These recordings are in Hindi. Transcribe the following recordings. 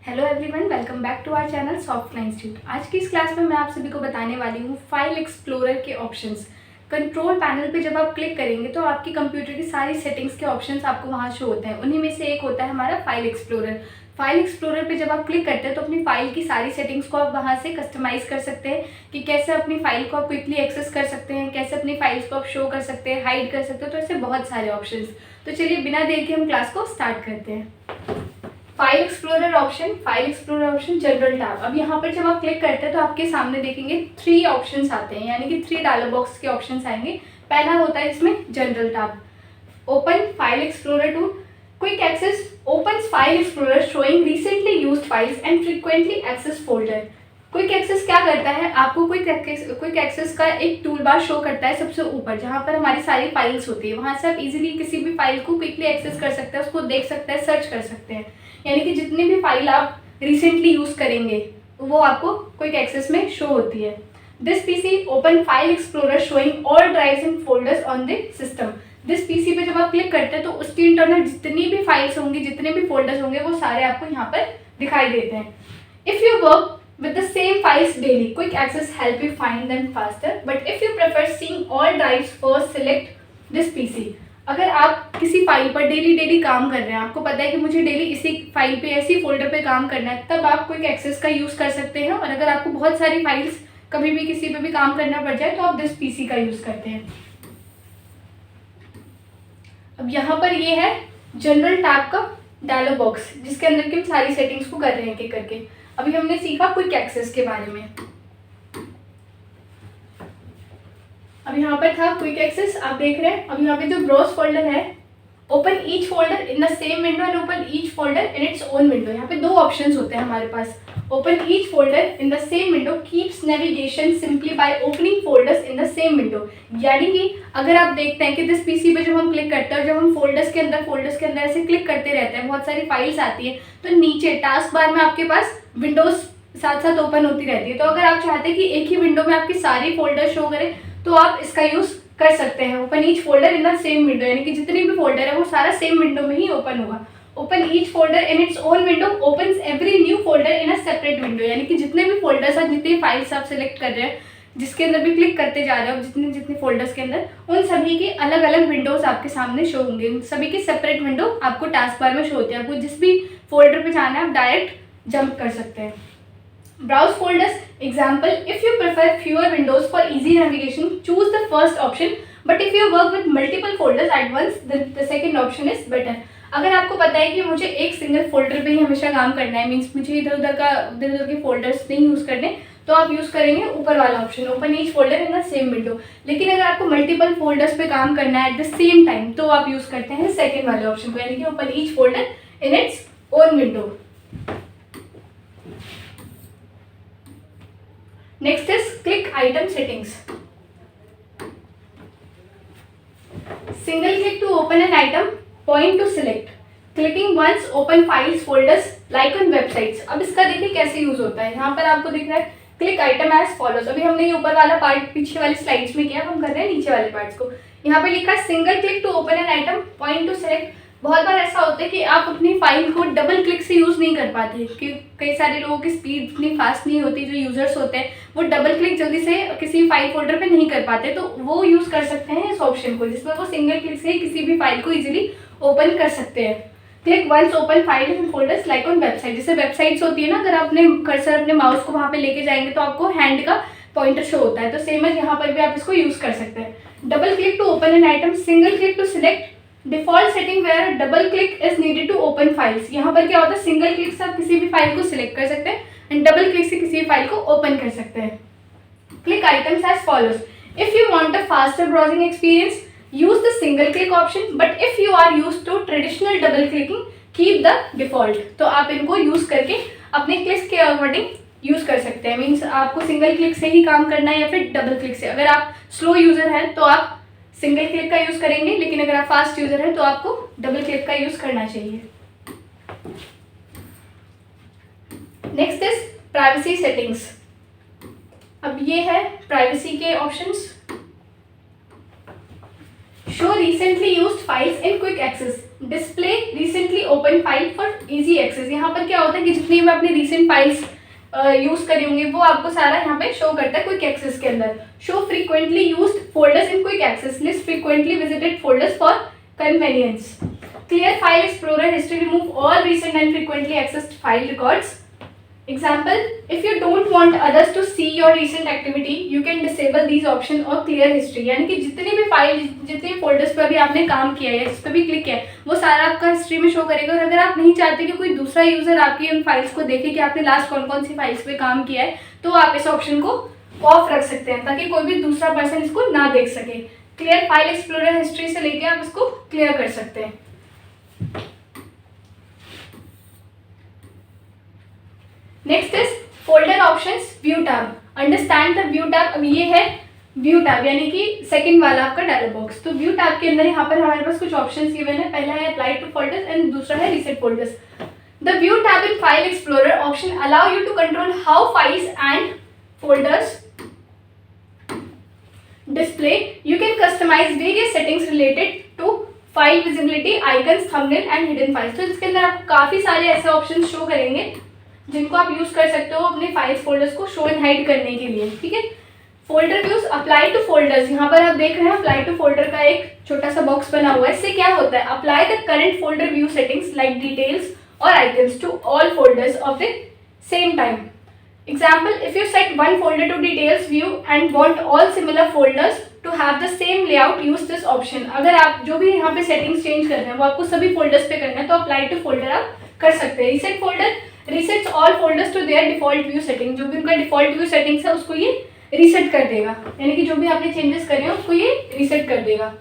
Hello everyone, welcome back to our channel Softline Institute. आज की इस क्लास में मैं आप सभी को बताने वाली हूँ फाइल एक्सप्लोरर के ऑप्शंस। कंट्रोल पैनल पे जब आप क्लिक करेंगे तो आपकी कंप्यूटर की सारी सेटिंग्स के ऑप्शंस आपको वहाँ शो होते हैं। उन्हीं में से एक होता है हमारा फाइल एक्सप्लोरर। फाइल एक्सप्लोरर पे जब आप क्लिक करते हैं तो अपनी फाइल की सारी सेटिंग्स को आप वहाँ से कस्टमाइज़ कर सकते हैं कि कैसे अपनी फाइल को आप क्विकली एक्सेस कर सकते हैं, कैसे अपनी फाइल्स को आप शो कर सकते हैं, हाइड कर सकते हो। तो ऐसे बहुत सारे ऑप्शंस। तो चलिए बिना देर के हम क्लास को स्टार्ट करते हैं। File explorer option general tab. अब यहाँ पर जब आप क्लिक करते हैं तो आपके सामने देखेंगे 3 ऑप्शंस आते हैं, यानी कि 3 डायलॉग बॉक्स के ऑप्शंस आएंगे। पहला होता है इसमें general tab. Open file explorer tool, quick access opens file explorer showing recently used files and frequently access folder. Quick access क्या करता है, आपको क्विक एक्सेस का एक टूल बार शो करता है सबसे ऊपर, जहाँ पर हमारी सारी फाइल्स होती है। वहाँ से आप इजीली किसी भी फाइल को क्विकली एक्सेस कर सकते हैं, उसको देख सकते हैं, सर्च कर सकते हैं। यानी कि जितनी भी फाइल आप रिसेंटली यूज़ करेंगे वो आपको क्विक एक्सेस में शो होती है। This PC open file explorer showing all drives and folders on the system. This PC पे जब आप क्लिक करते हैं तो उसकी इंटरनल जितनी भी फाइल्स होंगी, जितने भी फोल्डर्स होंगे, वो सारे आपको यहाँ पर दिखाई देते हैं। If you work with the same files daily, quick access help you find them faster, but if you prefer seeing all drives first, select this PC। अगर आप किसी फाइल पर डेली काम कर रहे हैं, आपको पता है कि मुझे डेली इसी फाइल पे, ऐसी फोल्डर पे काम करना है, तब आप क्विक एक्सेस का यूज़ कर सकते हैं। और अगर आपको बहुत सारी फाइल्स कभी भी किसी पे भी काम करना पड़ जाए तो आप दिस पीसी का यूज़ करते हैं। अब यहाँ पर ये है जनरल टैब का डायलॉग बॉक्स, जिसके अंदर की हम सारी सेटिंग्स को कर रहे हैं एक एक करके। अभी हमने सीखा क्विक एक्सेस के बारे में। अब यहाँ पर था क्विक एक्सेस, आप देख रहे हैं। अब यहाँ पे जो ब्राउज फोल्डर है, open each folder in the same window and open each folder in its own window. यहाँ पे 2 ऑप्शंस होते हैं हमारे पास। Open each folder in the same window keeps navigation simply by opening folders in the same window. यानी कि अगर आप देखते हैं कि दिस पीसी पे जब हम क्लिक करते हैं और जब हम फोल्डर्स के अंदर ऐसे क्लिक करते रहते हैं, बहुत सारी फाइल्स आती है, तो नीचे टास्क बार में आपके पास विंडोज साथ साथ ओपन होती रहती है। तो अगर आप चाहते हैं कि एक ही विंडो में आपकी सारी फोल्डर शो करें तो आप इसका यूज़ कर सकते हैं। Open each folder in the same window, यानी कि जितनी भी फोल्डर है वो सारा सेम विंडो में ही ओपन होगा। Open each folder in its own window opens every new folder in a separate window. यानी कि जितने भी फोल्डर्स और जितनी फाइल्स आप सिलेक्ट कर रहे हैं, जिसके अंदर भी क्लिक करते जा रहे हो, जितने जितने फोल्डर्स के अंदर, उन सभी की अलग अलग विंडोज आपके सामने शो होंगे। उन सभी की सेपरेट विंडो आपको टास्क बार में शो होती है। आपको जिस भी फोल्डर पे जाना है आप डायरेक्ट जंप कर सकते हैं। Browse folders example, if you prefer fewer windows for easy navigation, choose the first option, but if you work with multiple folders at once, the second option is better। अगर आपको पता है कि मुझे एक सिंगल फोल्डर पे ही हमेशा काम करना है, मीन्स मुझे इधर उधर के फोल्डर्स नहीं यूज़ करने, तो आप यूज़ करेंगे ऊपर वाला option, open each folder in the same window. लेकिन अगर आपको मल्टीपल फोल्डर्स पे काम करना है एट द सेम टाइम, तो आप यूज़ करते हैं सेकेंड वाले ऑप्शन को, यानी कि open each folder in its own window. Next is click item settings. Single click to open an item, point to select. Clicking once open files folders like on websites। अब इसका देखिए कैसे यूज होता है। यहाँ पर आपको दिख रहा है क्लिक आइटम एज फॉलोज। अभी हमने ये ऊपर वाला पार्ट पीछे वाली स्लाइड्स में किया, हम कर रहे हैं नीचे वाले पार्ट्स को। यहाँ पे लिखा है single click to open an item, point to select. बहुत बार ऐसा होता है कि आप अपनी फाइल को डबल क्लिक से यूज़ नहीं कर पाते, कि कई सारे लोगों की स्पीड इतनी फास्ट नहीं होती, जो यूज़र्स होते हैं वो डबल क्लिक जल्दी से किसी फाइल फोल्डर पे नहीं कर पाते, तो वो यूज़ कर सकते हैं इस ऑप्शन को, जिसमें वो सिंगल क्लिक से किसी भी फाइल को इजीली ओपन कर सकते हैं। Click once open file and folders like on website. जैसे वेबसाइट्स होती है ना, अगर आपने कर्सर अपने माउस को वहाँ पे लेके जाएंगे तो आपको हैंड का पॉइंटर शो होता है, तो सेम है यहाँ पर भी आप इसको यूज़ कर सकते हैं। Double click to open an item, single click to select. Default setting where double click is needed to open files. यहाँ पर क्या होता है, सिंगल क्लिक से आप किसी भी फाइल को सिलेक्ट कर सकते हैं एंड डबल क्लिक से किसी भी फाइल को ओपन कर सकते हैं। Click items as follows. If you want a faster browsing experience, use the single click option, but if you are used to traditional double clicking, keep the default. तो आप इनको यूज करके अपने क्लिक्स के अकॉर्डिंग यूज कर सकते हैं। मीन्स आपको सिंगल क्लिक से ही काम करना है या फिर डबल क्लिक से। अगर आप स्लो यूजर हैं तो आप सिंगल क्लिक का यूज़ करेंगे, लेकिन अगर आप फास्ट यूज़र हैं तो आपको डबल क्लिक का यूज़ करना चाहिए। Next is privacy settings. अब ये है प्राइवेसी के options. Show recently used files in quick access. Display recently open file for easy access. यहाँ पर क्या होता है कि जितनी मैं अपनी रिसेंट फाइल्स यूज करी होंगी वो आपको सारा यहाँ पे शो करता है क्विक एक्सेस के अंदर। Show frequently used folders in quick access, list frequently visited folders for convenience. Clear file explorer history, remove all recent and frequently accessed file records. Example, if you don't want others to see your recent activity, you can disable these option or clear history। यानी कि जितनी भी फाइल, जितने भी फोल्डर्स पर भी आपने काम किया है, जिस पर भी क्लिक किया है, वो सारा आपका हिस्ट्री में शो करेगा। और अगर आप नहीं चाहते कि कोई दूसरा यूजर आपकी उन फाइल्स को देखे कि आपने लास्ट कौन कौन सी फाइल्स पे काम किया है, तो आप इस ऑप्शन को ऑफ रख सकते हैं ताकि कोई भी दूसरा पर्सन इसको ना देख सके। क्लियर फाइल एक्सप्लोरर हिस्ट्री से लेके आप इसको क्लियर कर सकते हैं। Next is folder options, view tab. Understand the view tab. अब ये है व्यू टैब यानी कि सेकंड वाला आपका डायलॉग बॉक्स। तो व्यू टैब के अंदर यहाँ पर हमारे पास कुछ ऑप्शंस गिवन है। पहला है अप्लाई टू फोल्डर्स एंड दूसरा है reset folders. The view tab in file explorer option allow you to control how files and folders display. You can customize various settings related to file visibility, icons, thumbnail and hidden files. तो इसके अंदर आपको काफी सारे ऐसे ऑप्शन शो करेंगे जिनको आप यूज कर सकते हो अपने फाइल्स फोल्डर्स को शो एंड हाइड करने के लिए। ठीक है, folder views, apply to folders. यहाँ पर आप देख रहे हैं अप्लाई टू फोल्डर का एक छोटा सा बॉक्स बना हुआ है। इससे क्या होता है, apply the current folder view settings like details और icons to all folders of the same time. Example, if you set one folder to details view and want all similar folders to have the same layout, use this option. अगर आप जो भी यहाँ पे सेटिंग्स चेंज कर रहे हैं वो आपको सभी फोल्डर्स पे करना है तो अप्लाई टू फोल्डर आप कर सकते हैं। Reset folder resets all folders to their default view setting. जो भी उनका डिफॉल्ट व्यू सेटिंग्स है उसको ये रीसेट कर देगा, यानी कि जो भी आपने चेंजेस करे हैं उसको ये रीसेट कर देगा।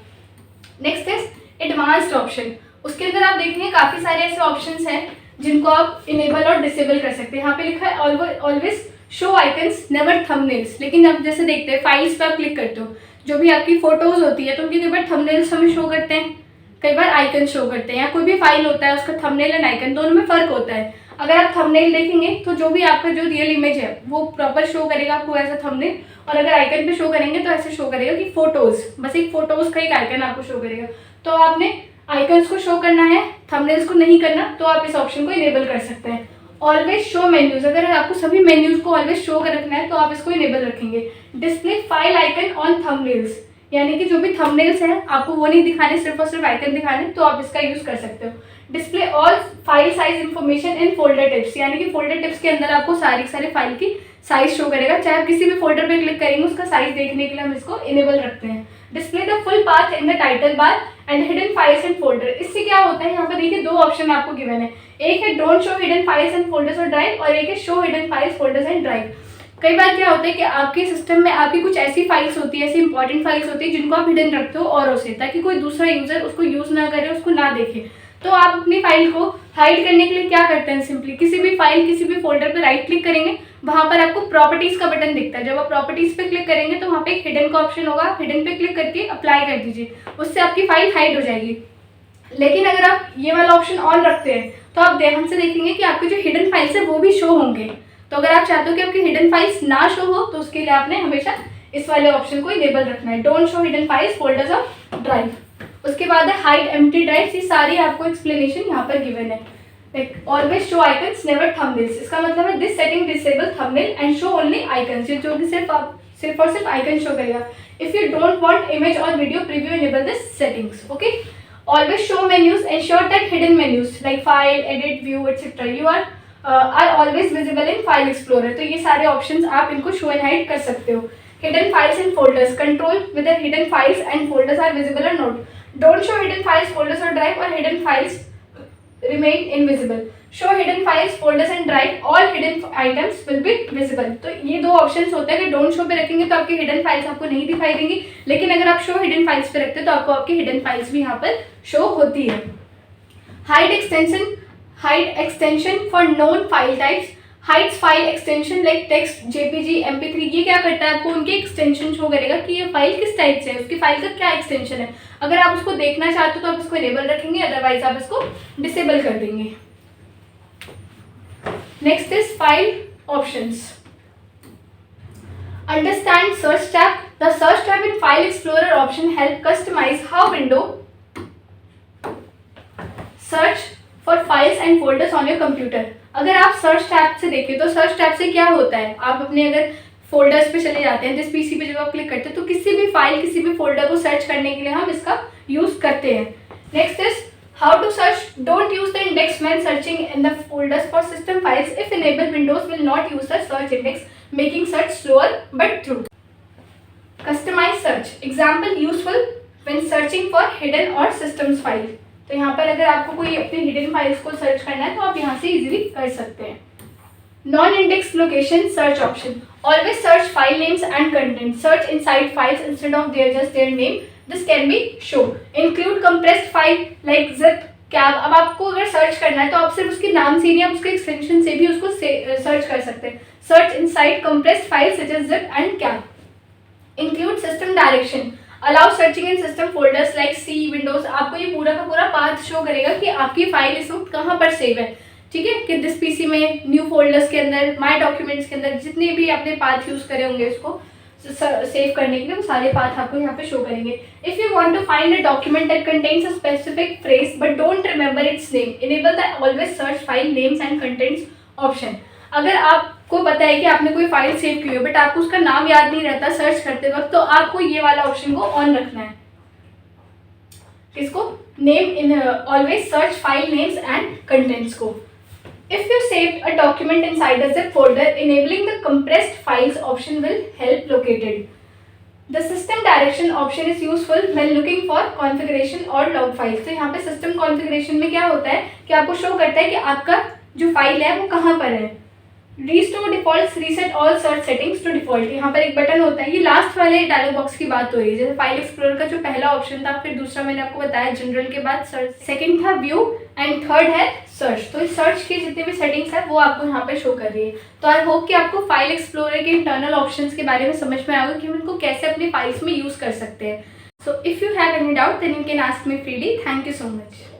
Next is advanced option. उसके अंदर आप देखेंगे काफी सारे ऐसे ऑप्शंस हैं जिनको आप इनेबल और डिसेबल कर सकते हैं। यहाँ पे लिखा है always show icons never thumbnails. लेकिन आप जैसे देखते हैं फाइल्स पे आप क्लिक करते हो, जो भी आपकी फोटोज होती है तो उनके कई बार थंबनेल्स हमें शो करते हैं, कई बार आइकन शो करते हैं। या कोई भी फाइल होता है उसका थंबनेल एंड आइकन दोनों में फर्क होता है। अगर आप थंबनेल देखेंगे तो जो भी आपका जो रियल इमेज है वो प्रॉपर शो करेगा आपको ऐसा थंबनेल, और अगर आइकन पे शो करेंगे तो ऐसे शो करेगा कि फोटोज, बस एक फोटोज का एक आइकन आपको शो करेगा। तो आपने आइकन्स को शो करना है, थंबनेल्स को नहीं करना, तो आप इस ऑप्शन को इनेबल कर सकते हैं। ऑलवेज शो मेन्यूज, अगर आपको सभी मेन्यूज को ऑलवेज शो कर रखना है तो आप इसको इनेबल रखेंगे। Display file icon on thumbnails, यानी कि जो भी थंबनेल्स हैं आपको वो नहीं दिखाने, सिर्फ और सिर्फ आइकन दिखाने, तो आप इसका यूज कर सकते हो। Display all file size information in folder tips, यानी कि फोल्डर टिप्स के अंदर आपको सारी फाइल की साइज शो करेगा। चाहे आप किसी भी फोल्डर पे क्लिक करेंगे उसका साइज देखने के लिए हम इसको इनेबल रखते हैं। Display the full path in the title bar and hidden files and folder. इससे क्या होता है, यहाँ पर देखिए दो ऑप्शन आपको गिवन है, एक है don't show hidden files and folders और ड्राइव, और एक है show hidden files folders and drive. कई बार क्या होता है कि आपके सिस्टम में आपकी कुछ ऐसी फाइल्स होती है, ऐसी इंपॉर्टेंट फाइल्स होती है जिनको आप हिडन रखते हो और उसे, ताकि कोई दूसरा यूजर उसको यूज ना करे, उसको ना देखे। तो आप अपनी फाइल को हाइड करने के लिए क्या करते हैं, सिंपली किसी भी फाइल किसी भी फोल्डर पर राइट क्लिक करेंगे, वहां पर आपको प्रॉपर्टीज का बटन दिखता है। जब आप प्रॉपर्टीज पे क्लिक करेंगे तो वहाँ पे एक हिडन का ऑप्शन होगा, आप हिडन पे क्लिक करके अप्लाई कर दीजिए, उससे आपकी फाइल हाइड हो जाएगी। लेकिन अगर आप ये वाला ऑप्शन ऑन रखते हैं तो आप ध्यान से देखेंगे कि आपकी जो हिडन फाइल्स है वो भी शो होंगे। तो अगर आप चाहते हो कि आपकी हिडन फाइल्स ना शो हो तो उसके लिए आपने हमेशा इस वाले ऑप्शन को इनेबल रखना है, don't show hidden files folders of drive. उसके बाद है हाइड एम्प्टी ड्राइव्स, ये सारी आपको एक्सप्लेनेशन यहाँ पर गिवन है। Always show icons never thumbnails, इसका मतलब है this setting disable thumbnail and show only icons, जो कि सिर्फ और सिर्फ आइकन शो करेगा। If you don't want image और video preview, enable this settings. Okay, always show menus, ensure that hidden menus like file, edit, view, etc. you are always visible in file explorer। तो ये सारे ऑप्शंस आप इनको शो एंड हाइड कर सकते हो। hidden files and folders, control whether hidden files and folders are visible or not, don't show hidden files, folders or drive, or hidden files remain invisible, show hidden files, folders and drive, all hidden items will be visible। तो ये दो ऑप्शंस होते हैं कि डोंट शो पे रखेंगे तो आपकी हिडन फाइल्स आपको नहीं दिखाई देंगी, लेकिन अगर आप शो हिडन फाइल्स पे रखते हैं तो आपको आपकी हिडन फाइल्स भी यहाँ पर शो होती है। Hide extension for known file types, hides file extension like text, JPG, MP three. ये क्या करता है, आपको उनके एक्सटेंशन शो करेगा कि ये फाइल किस टाइप से है, उसकी फाइल का क्या एक्सटेंशन है। अगर आप उसको देखना चाहते हो तो आप इसको इनेबल रखेंगे, अदरवाइज आप इसको डिसेबल कर देंगे। Next is file options. Understand search tab. The search tab in File Explorer option help customize how window search for files and folders on your computer. अगर आप सर्च टैब से देखें तो सर्च टैब से क्या होता है, आप अपने अगर फोल्डर्स पे चले जाते हैं, जिस पीसी पे जब आप क्लिक करते हैं तो किसी भी फाइल किसी भी फोल्डर को सर्च करने के लिए हम इसका यूज़ करते हैं। Next is how to search. Don't use the index when searching in the folders for system files. If enable Windows will not use the search index, making search slower but true. Customize search example useful when searching for hidden और सिस्टम्स फाइल। तो यहाँ पर अगर आपको कोई अपनी हिडन फाइल्स को सर्च करना है तो आप यहाँ से इजीली कर सकते हैं। Non index location search option. Always search file names and content. Search inside files instead of their just their name. This can be show. Include compressed file like zip, cab. अब आपको अगर सर्च करना है तो आप सिर्फ उसके नाम से नहीं, आप उसके एक्सटेंशन से भी उसको सर्च कर सकते हैं। Search inside compressed file such as zip and cab. Include system direction. Allow searching in system folders like C, Windows. आपको ये पूरा का पूरा पाथ शो करेगा कि आपकी फाइल इस वक्त कहाँ पर सेव है, ठीक है, कि दिस पीसी में, न्यू फोल्डर्स के अंदर, माय डॉक्यूमेंट्स के अंदर, जितने भी आपने पाथ यूज करे होंगे उसको सेव करने के लिए, वो सारे पाथ आपको यहाँ पे शो करेंगे। If you want to find a document that contains a specific phrase but don't remember its name, enable the always search file names and contents option. अगर आपको पता है कि आपने कोई फाइल सेव की हो बट आपको उसका नाम याद नहीं रहता सर्च करते वक्त, तो आपको ये वाला ऑप्शन को ऑन रखना है। इसको name in always search file names and contents को। If you saved a document inside a zip folder, enabling the compressed files option will help locate it. The system direction option is useful when looking for configuration or log files. तो यहाँ पे system configuration में क्या होता है कि आपको शो करता है कि आपका जो फाइल है वो कहाँ पर है। Restore defaults, reset all search settings to default। यहाँ पर एक बटन होता है, ये लास्ट वाले डायलॉग बॉक्स की बात हो रही है। जैसे फाइल एक्सप्लोरर का जो पहला ऑप्शन था, फिर दूसरा मैंने आपको बताया जनरल के बाद सर्च, सेकंड था व्यू एंड थर्ड है सर्च। तो इस सर्च की जितने भी सेटिंग्स है वो आपको यहाँ पे शो कर रही है। तो आई होप कि आपको फाइल एक्सप्लोरर के इंटरनल ऑप्शंस के बारे में समझ में आएगा कि हम इनको कैसे अपनी फाइल्स में यूज़ कर सकते हैं। So if you have any doubt then you can ask me freely. Thank you so much.